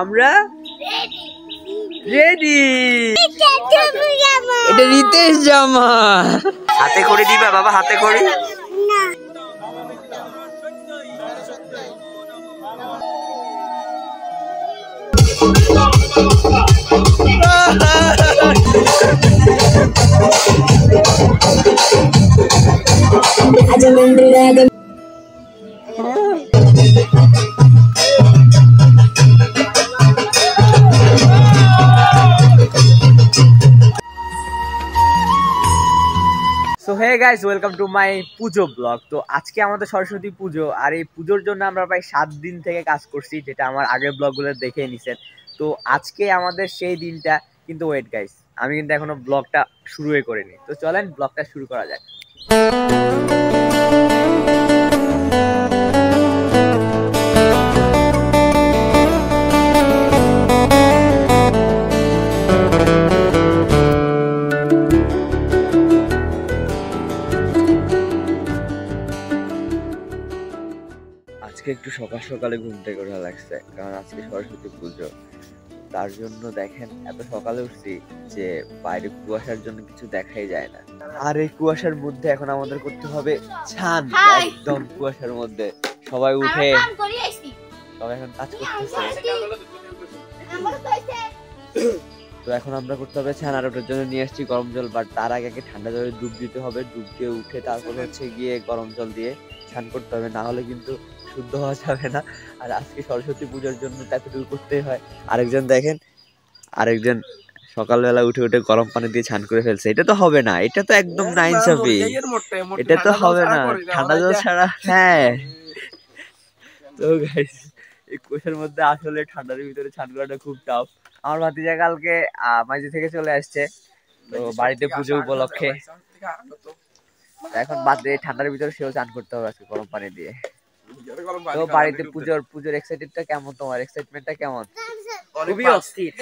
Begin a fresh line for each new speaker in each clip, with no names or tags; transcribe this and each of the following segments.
আমরা রেডি। এটা রিতেশ জামা। হাতে করে দিবা বাবা, হাতে করে। So hey guys, welcome to my puja blog. তো আজকে আমাদের সরস্বতী পুজো, আর এই পুজোর জন্য আমরা প্রায় 7 দিন থেকে কাজ করছি, যেটা আমার আগের ব্লগগুলো দেখে নিছেন। তো আজকে আমাদের সেই দিনটা, কিন্তু ওয়েট গাইস, আমি কিন্তু এখনো ব্লগটা শুরুই করিনি। তো চলেন ব্লগটা শুরু করা যাক। আজকে একটু সকাল সকালে ঘুম থেকে ওঠা লাগছে, কারণ আজকে সরস্বতী পুজো। তার জন্য দেখেন এত সকালে উঠছি যে বাইরে কুয়াশার জন্য কিছু দেখাই যায় না। আর এই কুয়াশার মধ্যে এখন আমাদের করতে হবে ছান। একদম কুয়াশার মধ্যে সবাই উঠে, সবাই এখন কাজ করতেছে। তো এখন আমরা করতে হবে ছান, আর ওটার জন্য নিয়ে আসছি গরম জল। বাট তার আগে ঠান্ডা জলে ডুব দিতে হবে। ডুব দিয়ে উঠে তারপর হচ্ছে গিয়ে গরম জল দিয়ে ছান করতে হবে, না হলে কিন্তু শুদ্ধ হওয়া যাবে না। আর আজকে সরস্বতী পূজার জন্য এতটুকু করতেই হয়। আরেকজন দেখেন, আরেকজন সকালবেলা উঠে উঠে গরম পানি দিয়ে ছান করে ফেলছে। এটা তো হবে না, এটা তো একদম না ইনসাফি, এটা তো হবে না ঠান্ডা জল ছাড়া। হ্যাঁ, তো গাইস এই কুয়াশার মধ্যে আসলে ঠান্ডার ভিতরে ছান করাটা খুব টাফ। আমার ভাতিজা কালকে মাঝে থেকে চলে আসছে, তো বাড়িতে পুজো উপলক্ষে। এখন বাদে ঠান্ডার ভিতরে সেও চান করতে হবে আজকে গরম পানি দিয়ে। তো বাড়িতে পুজোর এক্সাইটেডটা কেমন, তোমার এক্সাইটমেন্টটা কেমন? খুবই অস্থির।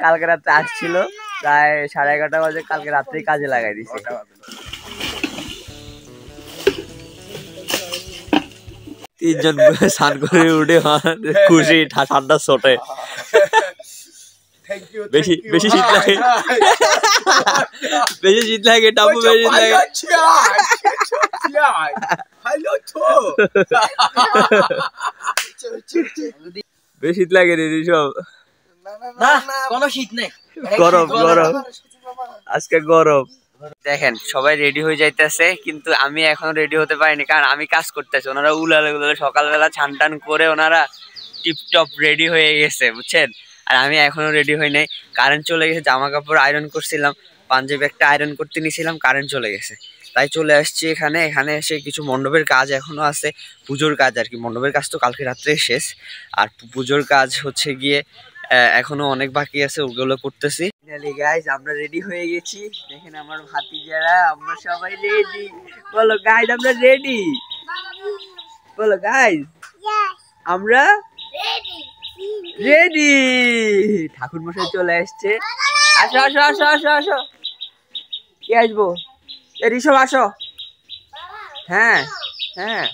কালকে রাতে আসছিল প্রায় 11:30 বাজে, কালকে রাত্রেই কাজে লাগাই দিছে। তিনজন স্নান করে উঠে খুশি, ঠান্ডা ছোটে। বেশি শীত লাগে, বেশি শীত লাগে টাপু, বেশি শীত লাগে। বেশি শীত লাগে রে সব। না কোনো শীত নেই, গরম গরম, আজকে গরম। দেখেন সবাই রেডি হয়ে যাইতেছে, কিন্তু আমি এখনো রেডি হতে পারিনি, কারণ আমি কাজ করতেছি। ওনারা উলালে সকালবেলা ছান টান করে ওনারা টিপটপ রেডি হয়ে গেছে, বুঝছেন। আর আমি এখনো রেডি হই নাই, কারেন্ট চলে গেছে। জামা কাপড় আয়রন করছিলাম, পাঞ্জাবি একটা আয়রন করতে নিয়েছিলাম, কারেন্ট চলে গেছে। তাই চলে আসছি এখানে এসে কিছু মণ্ডপের কাজ এখনো আছে, পুজোর কাজ আর কি। মণ্ডপের কাজ তো কালকে রাত্রে শেষ, আর পুজোর কাজ হচ্ছে গিয়ে এখনো অনেক বাকি আছে, ওগুলো করতেছি। গাইস আমরা রেডি হয়ে গেছি, দেখেন আমার ভাতিজারা, আমরা সবাই রেডি। বলো গাইস আমরা রেডি, বলো গাইস আমরা রেডি। ঠাকুর মশাই চলে আসছে, আসো আসো আসো আসো আসো। কে আসবো? ঋষভ আসো। হ্যাঁ হ্যাঁ,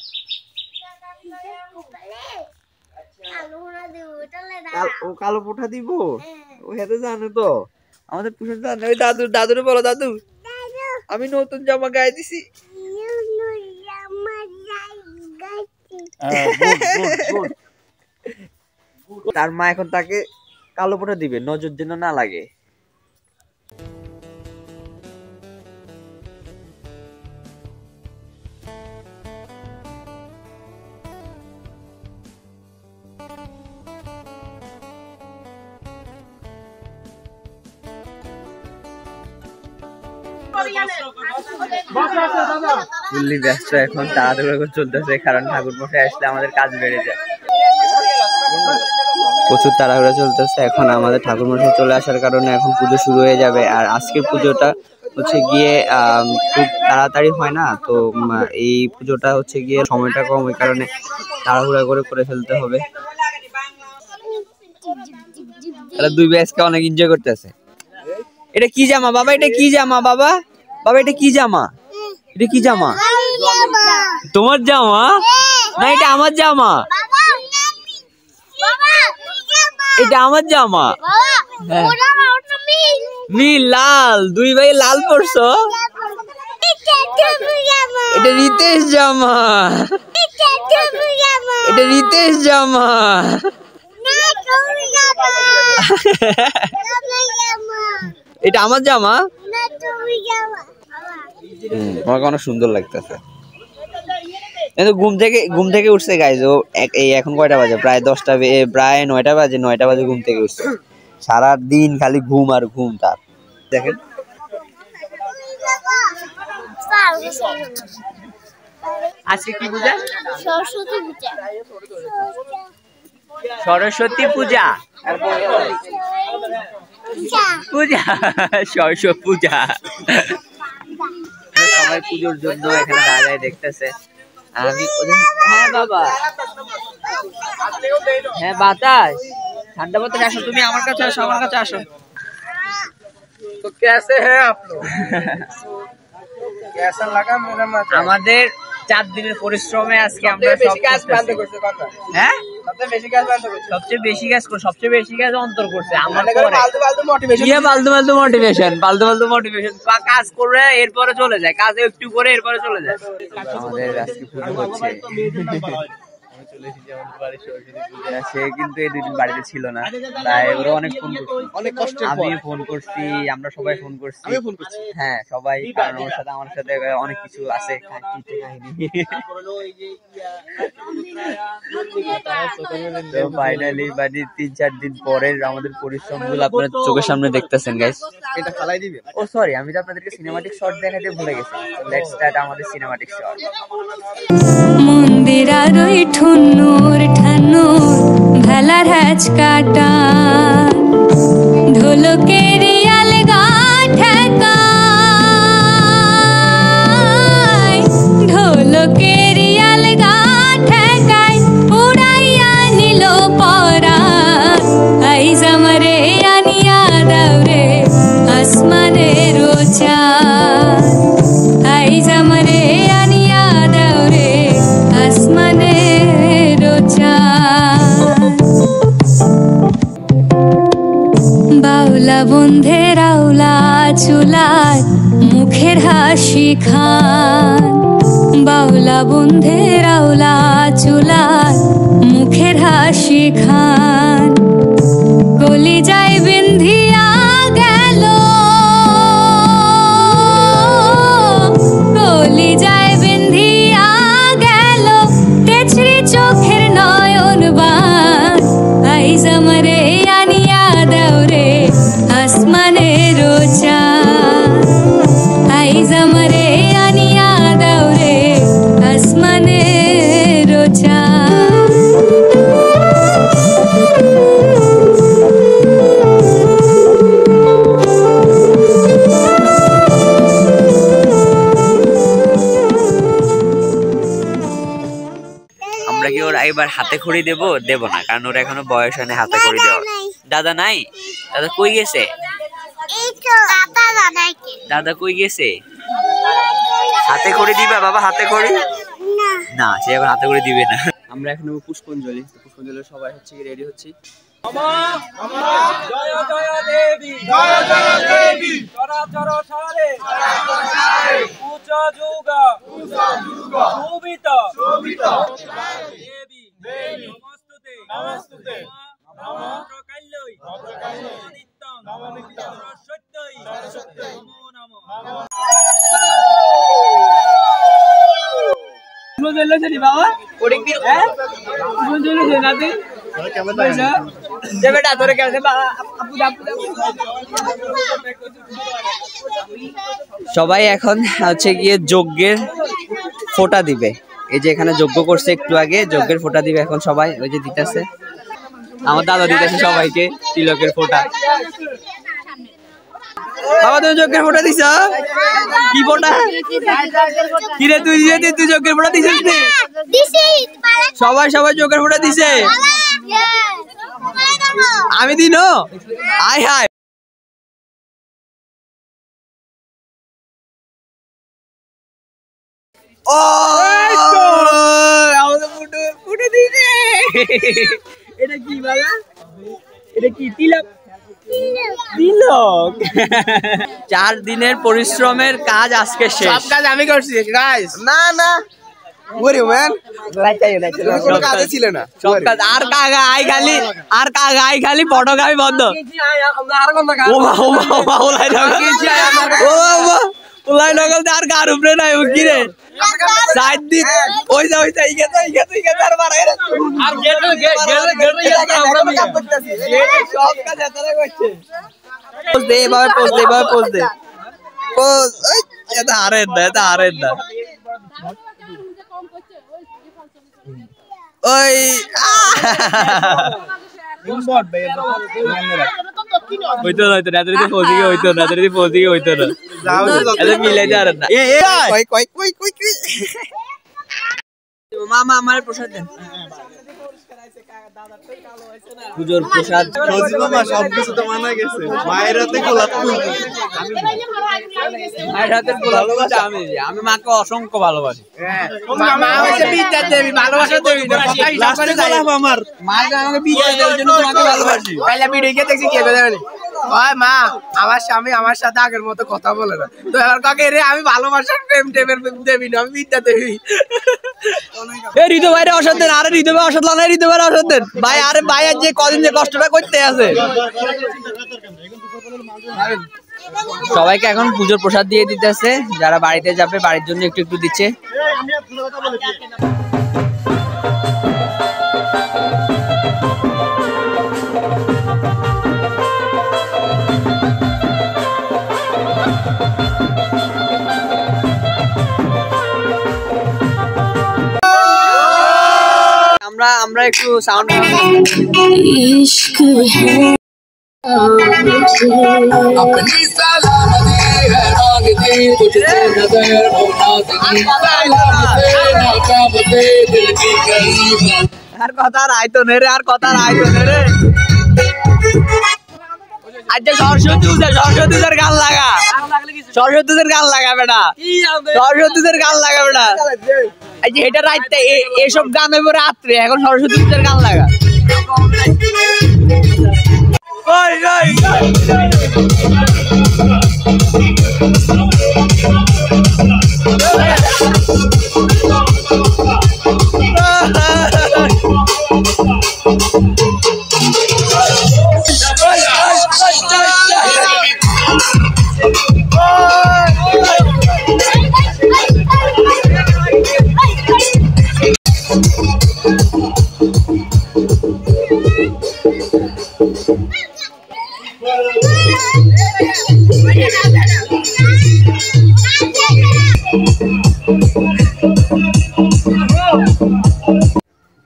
ও কালো পোঠা দিব, ও হেতে জানো তো আমাদের পুষে জানে। ওই দাদুরে বলো, দাদু আমি নতুন জামা গায়ে দিছি। তার মা এখন তাকে কালো পোঠা দিবে, নজর যেন না লাগে। ফুললি ব্যস্ত, এখন তাড়াতাড়ি করে চলতেছে, কারণ ঠাকুর মশাই আসলে আমাদের কাজ বেড়ে যায়। প্রচুর তাড়াহুড়া চলতেছে, এখন আমাদের ঠাকুর মশাই চলে আসার কারণে এখন পুজো শুরু হয়ে যাবে। আর আজকের পুজোটা হচ্ছে গিয়ে খুব তাড়াতাড়ি হয় না, তো এই পুজোটা হচ্ছে গিয়ে সময়টা কম, ওই কারণে তাড়াহুড়া করে ফেলতে হবে। তাহলে দুই ব্যাচকে অনেক এনজয় করতেছে। এটা কি জামা বাবা? এটা কি জামা বাবা? বাবা এটা কি জামা? এটা কি জামা? তোমার জামা না, এটা আমার জামা। এটা আমার জামা। নীল লাল, দুই ভাই লাল পরছো। এটা রিতেশ জামা, এটা রিতেশ জামা। এটা আমার জামা। আমাকে অনেক সুন্দর লাগতেছে। ঘুম থেকে উঠছে গাইজ ও। এই এখন কয়টা বাজে? প্রায় 10টা, প্রায় 9টা বাজে। 9টা বাজে ঘুম থেকে উঠছে। সারা দিন খালি ঘুম আর ঘুম তার। দেখেন আজকে কি পূজা? সরস্বতী পূজা। সরস্বতী পূজা, পূজা, সরস্বতী পূজা। সবাই পুজোর জন্য এখানে দাঁড়ায় দেখতেছে। আমি হ্যাঁ বাবা, হ্যাঁ বাতাস, ঠান্ডা বাতাস। আসো তুমি আমার কাছে, আসো আমার কাছে আসো। তো कैसे हैं आप लोग? कैसा लगा मेरा मजा? আমাদের 4 দিনের পরিশ্রমে আজকে আমরা সব কাজ বন্ধ করতে পারলাম। হ্যাঁ সবচেয়ে বেশি কাজ বন্ধ করতে, সবচেয়ে বেশি কাজ অন্তর করছে। আমার পরে ফালতু মোটিভেশন, ফালতু মোটিভেশন কাজ করে এরপরে চলে যায়, কাজে একটু করে এরপরে চলে যায়। আমাদের আজকে পুজো হচ্ছে। সে কিন্তু এই 2 দিন বাড়িতে ছিল না, তাই ওরা অনেক ফোন করছে, অনেক কষ্ট। আমি ফোন করছি, আমরা সবাই ফোন করছি। হ্যাঁ সবাই, কারণ ওর সাথে আমার সাথে অনেক কিছু আছে ফাইনালি মানে 3-4 দিন পরের আমাদের পরিশ্রম গুলো আপনারা চোখের সামনে দেখতেছেন গাইস। এটা ফালাই দিবে। ও সরি, আমি তো আপনাদেরকে সিনেমাটিক শট দেখাতে ভুলে গেছি। লেটস স্টার্ট আমাদের সিনেমাটিক শট। মন্দির আর ওই ঠুন্নুর ঠান্নুর ভেলার হ্যাচ কাটা ঢোলকের আলগা ঠেকায়, ঢোলকের আলগা ঠেকায় উড়াইয়া নিল পরা। আইজ আমারে আনিয়া দাও রে আসমানের চাঁদ, আইজ আমারে আনিয়া দাও রে আসমানের চাঁদ। বাউলা বন্ধের আউলা চুলার মুখের হাসি খান, বাউলা বন্ধের আউলা চুলার মুখের হাসি খান। কলিজায় বিন্ধিয়া গেল, কলিজায় বিন্ধিয়া গেল তেছরি চোখের নয়ন বান। আইজ আমারে আনিয়া দাও রে আসমানের চাঁদ, আইজ আমারে আনিয়া দাও রে আসমানের চাঁদ। আমরা কি ওর এবার হাতে খড়ি দেব না, কারণ ওর এখনো বয়স হয় না হাতে খড়ি দেওয়া। দাদা নাই? দাদা কই গেছে? দাদা কই গেছে? হাতে খড়ি দিবা বাবা? হাতে খড়ি না, সে এবার হাতে খড়ি দিবে না। আমরা এখন পুষ্পাঞ্জলি, পুষ্পাঞ্জলি সবাই হচ্ছে রেডি হচ্ছি। জয় জয় দেবী, জয় জয় দেবী, চরাচর সারে পূজা যুগা, শোভিত দেবী নমস্তুতে, নমস্তুতে ভদ্রকাল্যই নিত্যং সত্যই নমো নমো। বাবা কোডিং কি হ্যাঁ বুঝলো যে নাতে বেটা তোরে কে সবাই এখন হচ্ছে গিয়ে যজ্ঞের ফোঁটা দিবে। এই যে এখানে যজ্ঞ করছে একটু আগে, যজ্ঞের ফোঁটা দিবে এখন সবাই। ওই যে দিতেছে, আমার দাদা দিতেছে সবাইকে তিলকের ফোঁটা। বাবা তুমি যজ্ঞের ফোঁটা দিছ? কি ফোঁটা? কিরে তুই তুই যজ্ঞের ফোঁটা দিছিস? সবাই সবাই যজ্ঞের ফোঁটা দিছে, আমি দিন আয় হায়। ও আমাদের ফুটো ফুটো দিছে। এটা কি বাবা? এটা কি তিলক? তিলক 4 দিনের পরিশ্রমের কাজ আজকে শেষ।
সব কাজ আমি করছি গাইস। না না ওরে ম্যান কোনো কাজ ছিল না
সব কাজ। আর কাগা আই খালি ফটো গাবি বন্ধ। ও বাবা ওলাই নগল আর কার উপরে নাই ও কি রে সাইড দিক ওই যা ইগে আর মারা রে আর গেট আমরা কাজ করতেছি সব কাজ এতরা করছে। পোজ দে ভাই পোজ দে ওই এটা আরেন না ওই হইতো না রাত্রিতে পৌঁছিকে হইতো না এটা মিলে যার না। মামা আমার প্রসাদ দেন। পুজোর প্রসাদ
সবকিছু তো মানা গেছে। মায়ের হাতে গোলাপ ফুল,
মায়ের হাতের গোলাপ ফুলটা আমি মাকে অসংখ্য ভালোবাসি।
মা হচ্ছে বিদ্যার দেবী, ভালোবাসার দেবী। লাস্টে গোলাপ আমার
মায়ের আমাকে বিদ্যা দেওয়ার জন্য তোমাকে ভালোবাসি।
পয়লা ভিডিও কে দেখছি কে দেবেন ওই মা আমার স্বামী আমার সাথে আগের মতো কথা বলে না তো এবার কাকে রে আমি ভালোবাসার প্রেম টেমের দেবী না, আমি বিদ্যা দেবী।
এই ঋতু ভাইরে অসাদ দেন, আরে ঋতু ভাই অসাদ লাগাই ঋতু ভাইরে অসাদ দেন ভাই। আরে ভাই আর যে কদিন যে কষ্টটা করতে আছে। সবাইকে এখন পুজোর প্রসাদ দিয়ে দিতেছে, যারা বাড়িতে যাবে বাড়ির জন্য একটু একটু দিচ্ছে। আমরা একটু সাউন্ড আর কথা আইতো নে রে আজ সরস্বতীদের গান লাগা বেটা, সরস্বতীদের গান লাগা বেটা। আজ এটা রাইতে এসব গান হইব রাত্রে, এখন সরস্বতীদের গান লাগা।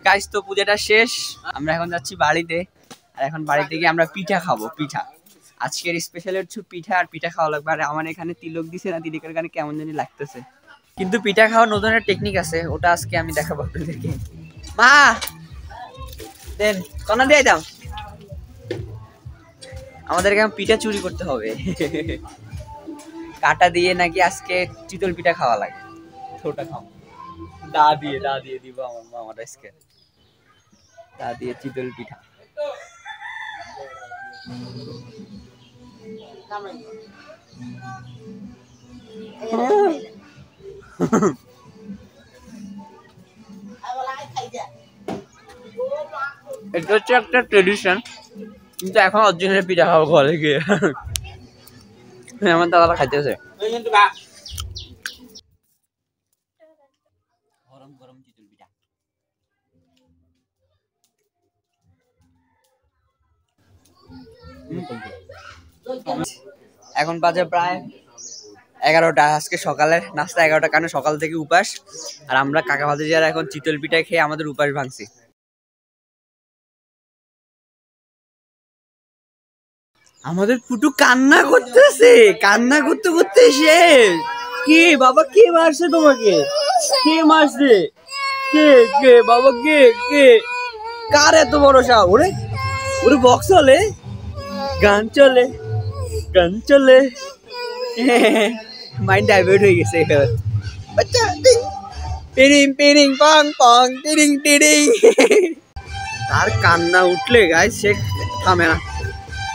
গাইস তো পূজাটা শেষ, আমরা এখন যাচ্ছি বাড়িতে। আর এখন বাড়িতে গিয়ে আমরা পিঠা খাবো। পিঠা আজকের স্পেশাল হচ্ছে পিঠা, আর পিঠা খাওয়া লাগবে। আর আমার এখানে তিলক দিছে না, তিলকের গানে কেমন জানি লাগতেছে, কিন্তু পিঠা খাওয়ার নতুন একটা টেকনিক আছে, ওটা আজকে আমি দেখাবো আপনাদেরকে। মা দেন কনা দিয়ে দাও, আমাদেরকে পিঠা চুরি করতে হবে। কাটা দিয়ে নাকি আজকে চিতল পিঠা খাওয়া লাগে। ওটা খাও, দা দিয়ে দিব আমার মা, আমার আজকে দা দিয়ে চিতল পিঠা। এটা হচ্ছে একটা ট্রেডিশন, কিন্তু এখন অরিজিনাল পিঠা খাবো ঘরে গিয়ে। আমার দাদারা খাইতেছে গরম চিতল পিঠা। এখন বাজে প্রায় 11টা। আজকে সকালের নাস্তা 11টা, কারণ সকাল থেকে উপাস। আর আমরা কাকা ভাতিজারা এখন চিতল পিঠা খেয়ে আমাদের উপাস ভাঙছি। আমাদের পুটু কান্না করতেছে, কান্না করতে করতে শেষ। কে বাবা, কে মারছে তোমাকে? কে মারছে? কে বাবা, কে কার এত বড় সাহ? ওরে বক্স চলে, গান চলে মাইন্ড ডাইভার্ট হয়ে গেছে। পিরিং পং পং টিরিং। তার কান্না উঠলে গাইস সে থামে না।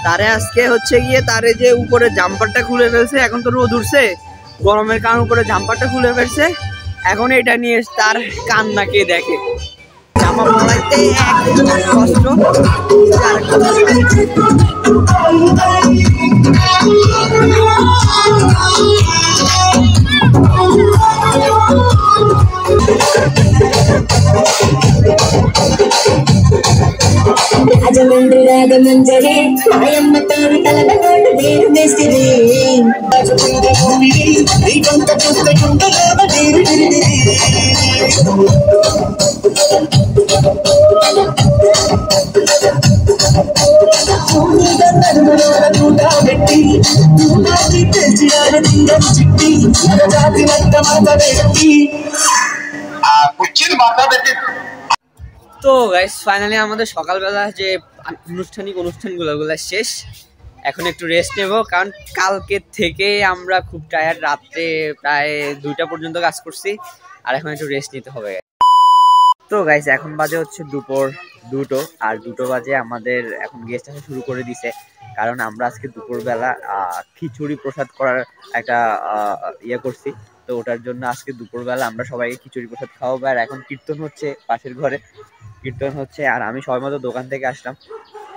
তারে আজকে হচ্ছে গিয়ে তারে যে উপরে জাম্পারটা খুলে ফেলছে, এখন তো রোদ উঠছে, গরমের কারণ উপরে জাম্পারটা খুলে ফেলছে, এখন এটা নিয়ে তার কান্না কে দেখে। জামা পরাইতে কষ্ট।
రాగమంజరి మాయమ్మ తోడు తలగోడు నీరు వేసిరి నీకంత చూస్తుంటే నీరు పెట్టి తెచ్చినారు తింగం చిట్టి జాతి వంట మాట పెట్టి ఆ కుర్చీని మాట్లాడబెట్టి।
তো গাইস ফাইনালি আমাদের সকালবেলা যে অনুষ্ঠানগুলো শেষ। এখন একটু রেস্ট নেব, কারণ কালকে থেকে আমরা খুব টায়ার্ড, রাত্রে প্রায় 2টা পর্যন্ত কাজ করছি, আর এখন একটু রেস্ট নিতে হবে। তো গাইস এখন বাজে হচ্ছে দুপুর 2টো, আর 2টো বাজে আমাদের এখন গেস্ট আসা শুরু করে দিছে, কারণ আমরা আজকে দুপুরবেলা খিচুড়ি প্রসাদ করার একটা ইয়ে করছি। তো ওটার জন্য আজকে দুপুরবেলা আমরা সবাইকে খিচুড়ি প্রসাদ খাওয়াবো। আর এখন কীর্তন হচ্ছে, পাশের ঘরে কীর্তন হচ্ছে, আর আমি সবাই মতো দোকান থেকে আসলাম,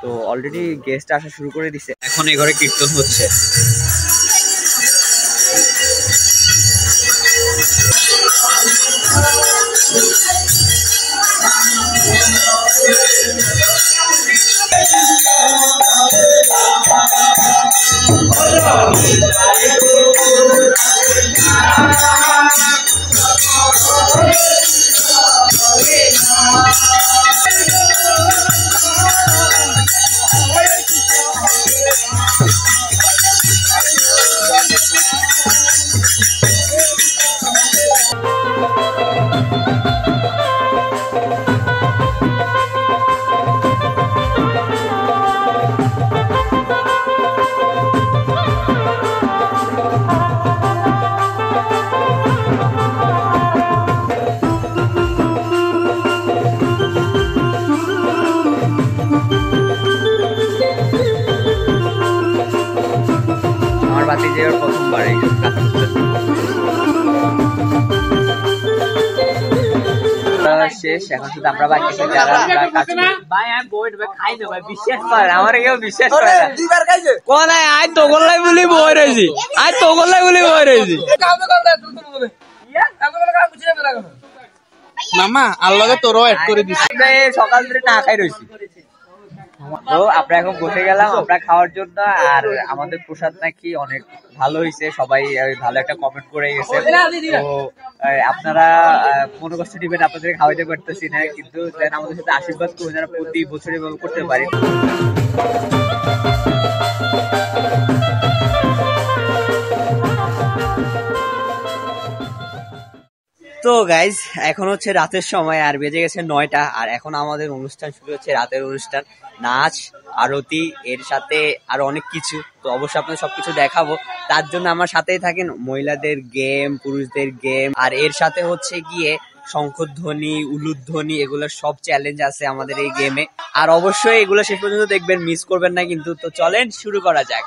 তো অলরেডি গেস্ট আসা শুরু করে দিছে, এখন এই ঘরে কীর্তন হচ্ছে। বাতি যে প্রথমবার এইসব কাজ করতেছে। শেষ, এখন শুধু আমরা বাকি যারা কাজ ভাই আমি বই খাই দেব ভাই, বিশ্বাস করে আমার কেউ বিশ্বাস করে না। দুইবার খাইছে কোন আই তো গলাই বলি বই রইছি, আই তো গলাই বলি বই রইছি।
মামা আল্লাহকে তোরও অ্যাড করে দিছি,
সকাল থেকে না খাই রইছি। তো আমরা এখন বসে গেলাম আমরা খাওয়ার জন্য, আর আমাদের প্রসাদ নাকি অনেক ভালো হয়েছে, সবাই ভালো একটা কমেন্ট করে গেছে। তো আপনারা মনে কষ্ট দিবেন, আপনাদের খাওয়াইতে পারতেছি না, কিন্তু আমাদের সাথে আশীর্বাদ করুন যারা প্রতি বছর এভাবে করতে পারি। তো গাইজ এখন হচ্ছে রাতের সময়, আর বেজে গেছে 9টা, আর এখন আমাদের অনুষ্ঠান শুরু হচ্ছে, রাতের অনুষ্ঠান, নাচ, আরতি, এর সাথে আরো অনেক কিছু। তো অবশ্যই আপনাদের সবকিছু দেখাবো, তার জন্য আমার সাথেই থাকেন। মহিলাদের গেম, পুরুষদের গেম, আর এর সাথে হচ্ছে গিয়ে শঙ্খধ্বনি, উলুধ্বনি, এগুলোর সব চ্যালেঞ্জ আছে আমাদের এই গেমে। আর অবশ্যই এগুলো শেষ পর্যন্ত দেখবেন, মিস করবেন না কিন্তু। তো চলেন শুরু করা যাক।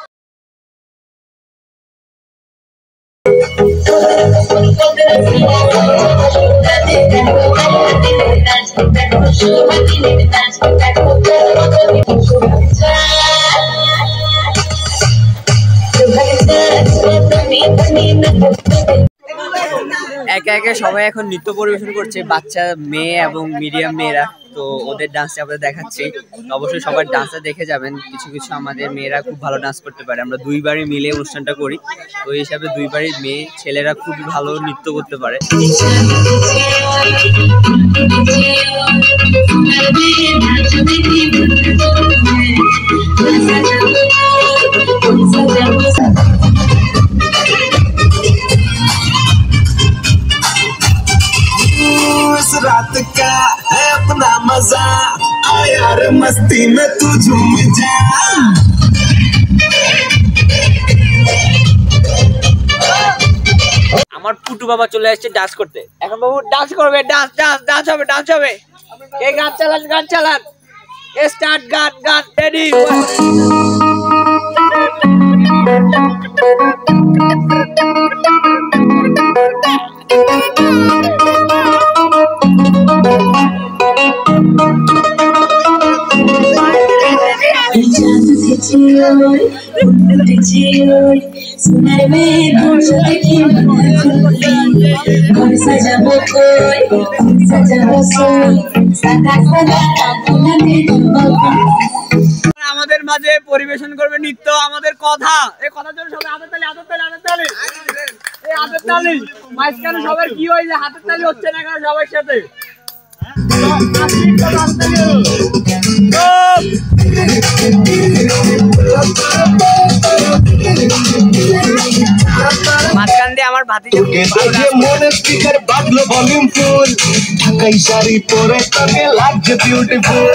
একে একে সবাই এখন নৃত্য পরিবেশন করছে, বাচ্চা মেয়ে এবং মিডিয়াম মেয়েরা। তো ওদের ডান্সে আপনাদের দেখাচ্ছি, অবশ্যই সবার ডান্সটা দেখে যাবেন। কিছু কিছু আমাদের মেয়েরা খুব ভালো ডান্স করতে পারে, আমরা দুইবারই মিলে অনুষ্ঠানটা করি, তো এই হিসাবে দুইবারই মেয়ে ছেলেরা খুবই ভালো নৃত্য করতে পারে।
रात का है अपना मजा, आ यार मस्ती में तू झूम जा।
আমার পুটু বাবা চলে আসছে ডান্স করতে, এখন বাবু ডান্স করবে, ডান্স ডান্স ডান্স হবে, ডান্স হবে। এই গান চালান, গান চালান, স্টার্ট গান গান রেডি
सुनार में कुछ देखी घर सजाबो कोई सजाबो सोई सदा सदा कापुना में
আমাদের মাঝে পরিবেশন করবে নৃত্য আমাদের কথা এই কথার জন্য সবাই হাতের তালি হাতের তালি হাতের তালি এই হাতের তালি মাঝখানে সবার কি হয় যে হাতের তালি হচ্ছে না কারণ সবার সাথে মাঝখান দিয়ে আমার ভাতি
মনে স্পিকার বাজলো ভলিউম ফুল ঢাকাই শাড়ি পরে তোকে লাগছে বিউটিফুল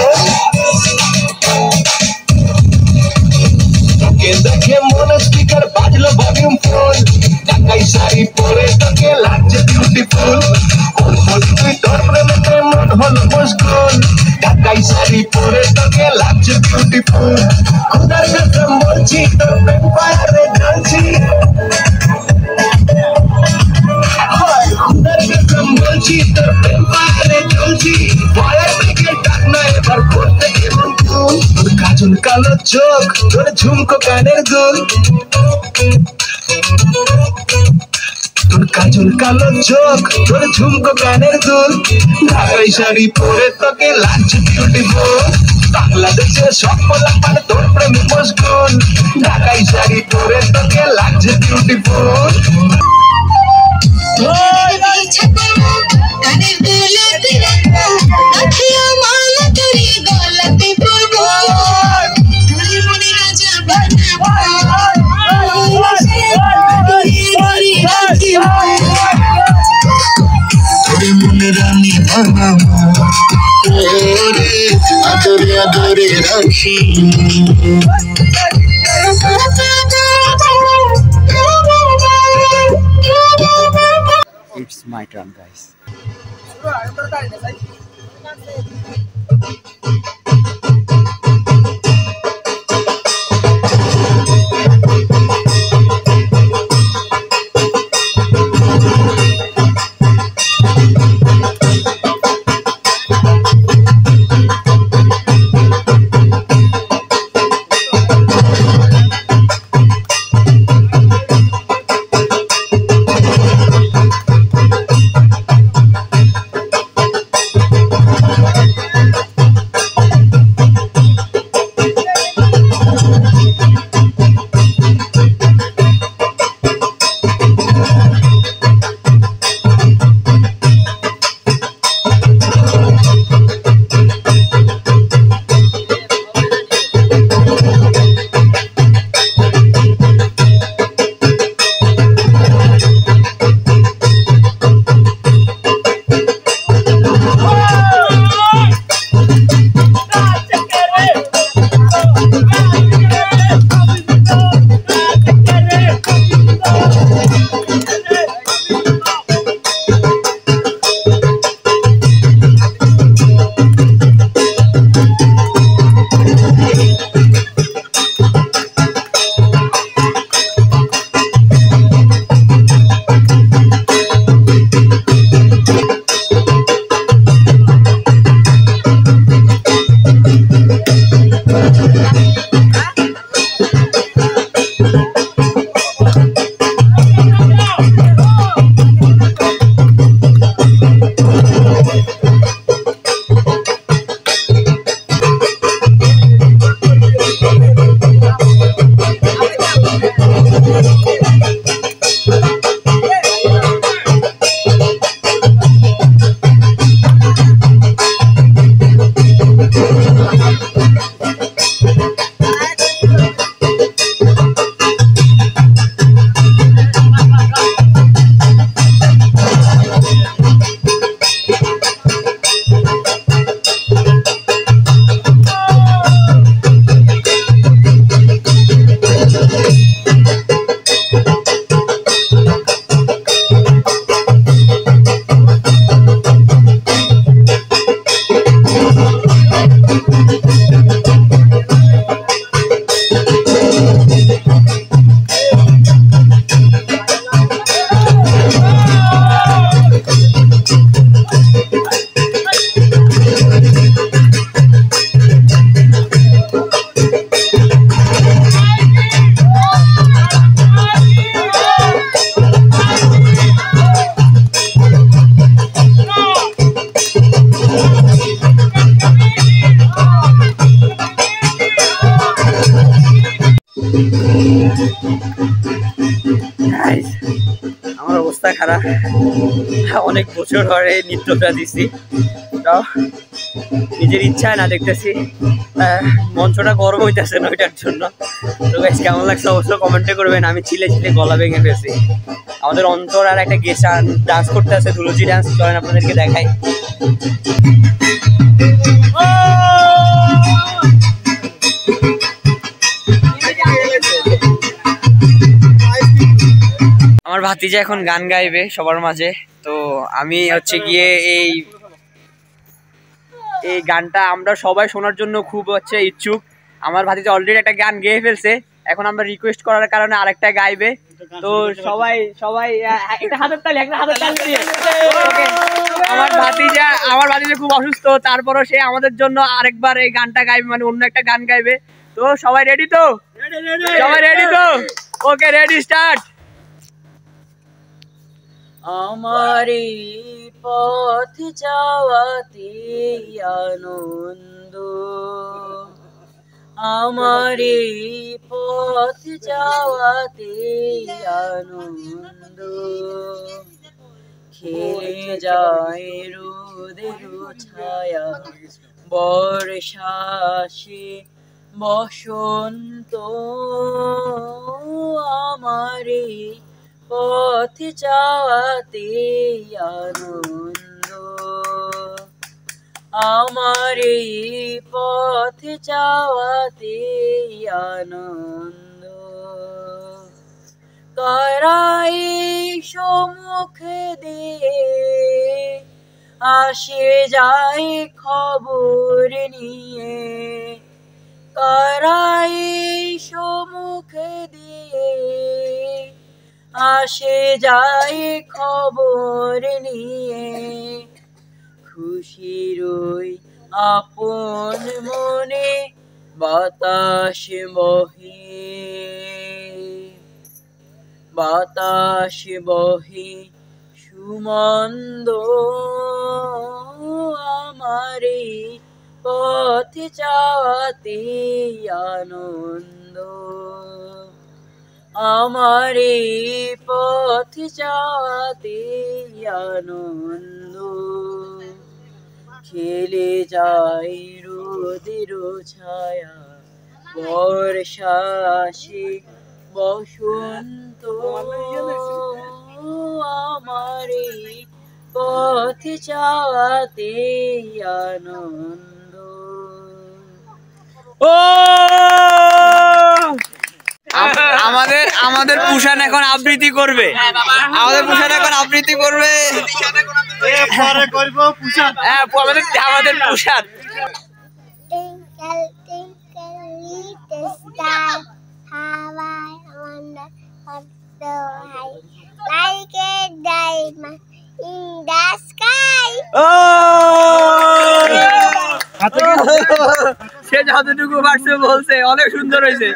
দেখে মনে স্পিকার বাজলো ভলিউম ফুল ঢাকাই শাড়ি পরে তোকে লাগছে বিউটিফুল তুই তোর প্রেমেতে মন হলো মুশকুল ঢাকাই শাড়ি পরে তোকে লাগছে বিউটিফুল খুদার কাছে বলছি তোর প্রেম পাহাড়ে ঢালছি বলছি তোর প্রেম পাহাড়ে ঢালছি পরে থেকে ডাক না এবার করতে কেমন তুই তোর কাজল কালো চোখ তোর ঝুমকো কানের দুল তোর কাজল কালো চোখ তোর ঝুমকো কানের দুল ঢাকাই শাড়ি পরে তোকে লাগছে বিউটিফুল বাংলাদেশের সব পোলাপান তোর প্রেমে মশগুল ঢাকাই শাড়ি পরে তোকে লাগছে বিউটিফুল
কানের দুলতে রাখা আখিয়া মালা তোরে গলাতে পরবো তুই মনে রাজা বানাবো
তোরে মনে রানী বানাবো তোরে আদরে আদরে রাখি
It's my turn, guys. আমার অবস্থা খারাপ, অনেক বছর ধরে নৃত্যটা দিচ্ছি, নিজের ইচ্ছায় না দেখতেছি, মঞ্চটা গরম হইতেছে না ওইটার জন্য। তো গাইস কেমন লাগছে অবশ্যই কমেন্টে করবেন। আমি চিলে চিলে গলা ভেঙে ফেলছি। আমাদের অন্তর আর একটা গেসান ডান্স করতে আছে, ধুলুচি ডান্স, চলেন আপনাদেরকে দেখাই। আমার ভাতিজা এখন গান গাইবে সবার মাঝে। তো আমি হচ্ছে গিয়ে এই গানটা আমরা সবাই শোনার জন্য খুব হচ্ছে ইচ্ছুক। আমার ভাতিজা অলরেডি একটা গান গেয়ে ফেলছে, এখন আমরা রিকোয়েস্ট করার কারণে আরেকটা গাইবে। তো সবাই একটা হাতের তালি দিয়ে। আমার ভাতিজা খুব অসুস্থ, তারপরও সে আমাদের জন্য আরেকবার এই গানটা গাইবে, মানে অন্য একটা গান গাইবে। তো সবাই রেডি তো? সবাই রেডি তো? ওকে, রেডি, স্টার্ট। আমারি পথ যাওয়াতে আনন্দ, আমারি পথ যাওয়াতে আনন্দ, খেলে যায় রোদের ছায়া বর্ষাসে বসন্ত, আমারি পথ যাওয়াতে আনন্দ, আমার এই পথ যাওয়াতে আনন্দ, কারাই সম্মুখে দিয়ে আসে যায় খবর নিয়ে, কারাই সম্মুখে দিয়ে আসে যায় খবর নিয়ে, খুশির ওই আপন মনে বাতাস বহে সুমন্দ, আমারে পথ যাওয়াতে আনন্দ, আমারে পথ যাওয়াতে আনন্দ, খেলে যায় রোদের ছায়া বর্ষাসে বসন্ত, আমারে পথ যাওয়াতে আনন্দ। ও আমাদের পুষান এখন আবৃত্তি করবে, আমাদের পুষান এখন আবৃত্তি করবে, আমাদের পুষান। সে যতটুকু পারছে বলছে, অনেক সুন্দর হয়েছে।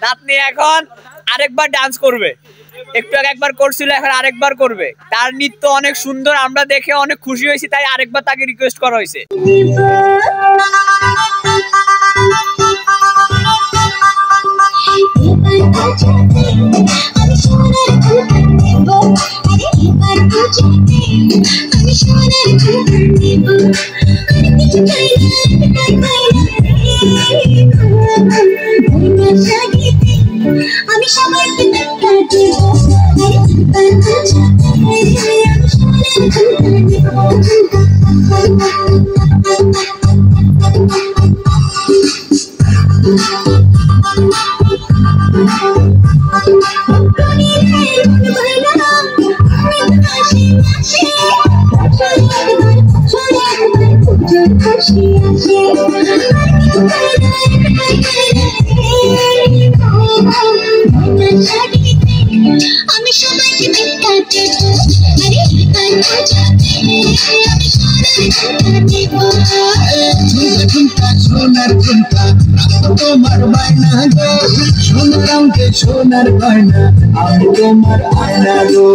নাতনি এখন আরেকবার ডান্স করবে, একটু আগে একবার করছিল, এখন আরেকবার করবে। তার নৃত্য অনেক সুন্দর, আমরা দেখে অনেক খুশি হয়েছি, তাই আরেকবার তাকে রিকোয়েস্ট করা হয়েছে। আমি সবাইকে আমি সবাইকে সোনার ঝুমকা তোমার বায়না গো, সোনার অঙ্কে সোনার বায়না আমি তোমার আয়না গো।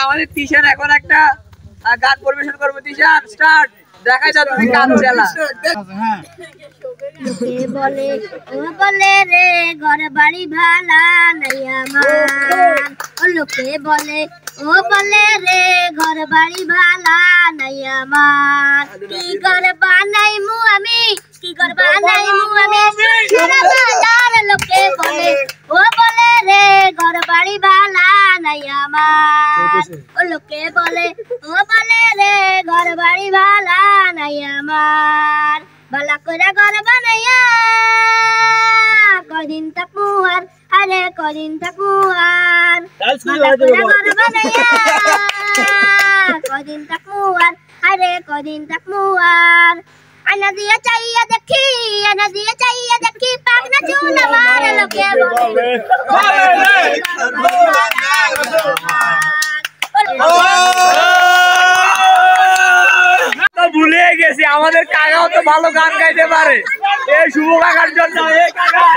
আমাদের তিশান এখন একটা গান পরিবেশন করবো। তিশান স্টার্ট, দেখা যাক তুমি গান চালা।
লোকে বলে ও বলে রে ঘর বাড়ি ভালা নাই আমার, ও লোকে বলে ও বলে রে ঘর বাড়ি ভালা নাই আমার, কি ঘর বানাইমু আমি, কি ঘর বানাইমু আমি সারা বাজার। লোকে বলে ও বলে রে ঘর বাড়ি ভালা নাই আমার, ও লোকে বলে ও বলে রে ঘর বাড়ি ভালা নাই আমার, বালা করে ঘর বানাইয়া কদিন থাকবো আর, আরে কদিন থাকবো আর, বালা করে ঘর বানাইয়া কদিন থাকবো আর, আরে কদিন থাকবো আর, আনা দিয়া চাইয়া দেখি, আনা দিয়া চাইয়া দেখি পাখনা চুল আমার। লোকে বলে
ভুলে গেছি আমাদের কাকাও তো ভালো গান গাইতে পারে। এই শুভ কাকার জন্য এই কাকা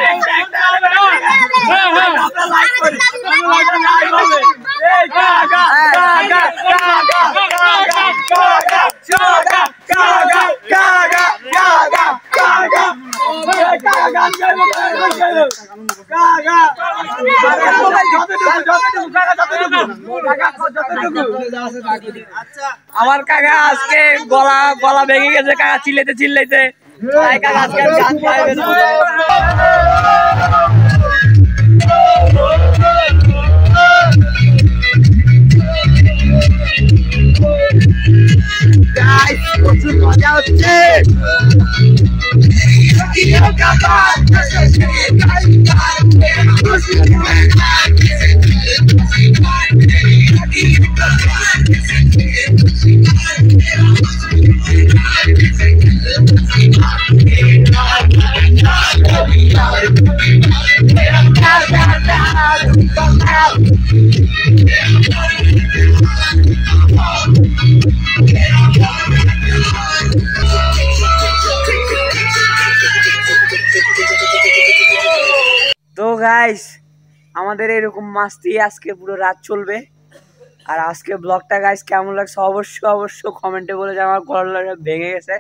আমার কাকা আজকে গলা ভেঙে গেছে, কাকা চিল্লাইতে চিল্লাইতে কাকা আজকে গান গাইবে না। প্রচুর মজা হচ্ছে। তো গাইস আমাদের এরকম মাস্তি আজকে পুরো রাত চলবে। আর আজকে ব্লগটা গাইস কেমন লাগছে অবশ্যই কমেন্টে বলে যে আমার গলাটা ভেঙে গেছে।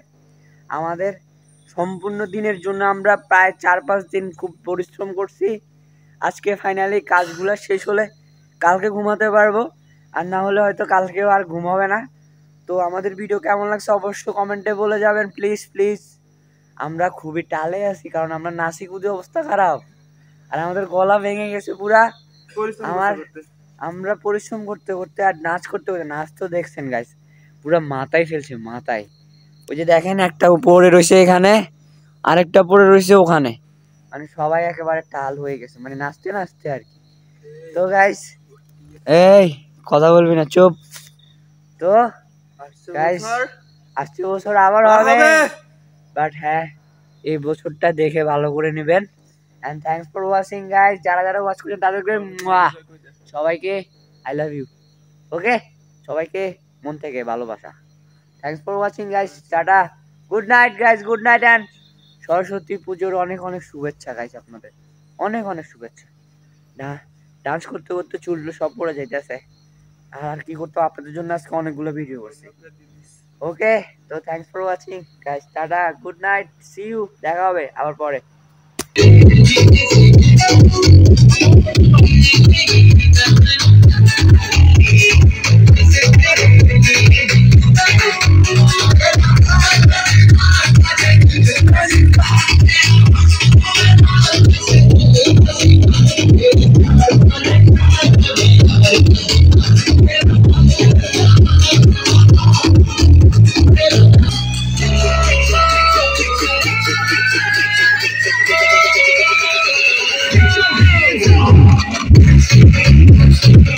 আমাদের সম্পূর্ণ দিনের জন্য আমরা প্রায় 4-5 দিন খুব পরিশ্রম করছি। আজকে ফাইনালি কাজগুলো শেষ হলে কালকে ঘুমাতে পারবো, আর না হলে হয়তো কালকেও আর ঘুম হবে না। তো আমাদের ভিডিও কেমন লাগছে অবশ্যই কমেন্টে বলে যাবেন প্লিজ। আমরা খুবই টালে আছি কারণ আমরা নাচি কুদে অবস্থা খারাপ, আর আমাদের গলা ভেঙে গেছে পুরা। আমরা পরিশ্রম করতে করতে আর নাচ করতে করতে, নাচ তো দেখছেন গাইস পুরা মাথায় ফেলছে মাথায়। ওই যে দেখেন একটা উপরে রয়েছে এখানে, আরেকটা পরে রয়েছে ওখানে, মানে সবাই একেবারে টাল হয়ে গেছে মানে নাচতে নাচতে আর কি। তো গাইস এই কথা বলবি না, চুপ। তো গাইস আসছে বছর আবার হবে, বাট হ্যাঁ এই বছরটা দেখে ভালো করে নেবেন। And thanks for watching guys, যারা যারা ওয়াচ করেন তাদেরকে সবাইকে আই লাভ ইউ। ওকে, সবাইকে মন থেকে ভালোবাসা। Thanks for watching guys, tata, good night guys, good night. And Saraswati পুজোর অনেক শুভেচ্ছা গাইস, আপনাদের অনেক শুভেচ্ছা। ডান্স করতে করতে চুলগুলো সব পড়ে যাইতেছে, আর কি করতে আপনাদের জন্য আজকে অনেকগুলো ভিডিও করছি। ওকে, তো thanks for watching guys, tata, good night, see you, দেখা হবে আবার পরে।
Thank you.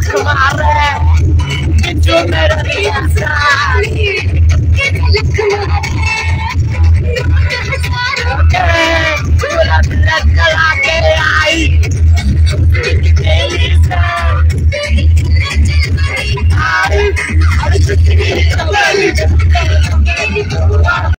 लख मारे जो मेरा रिया सारी लख मारे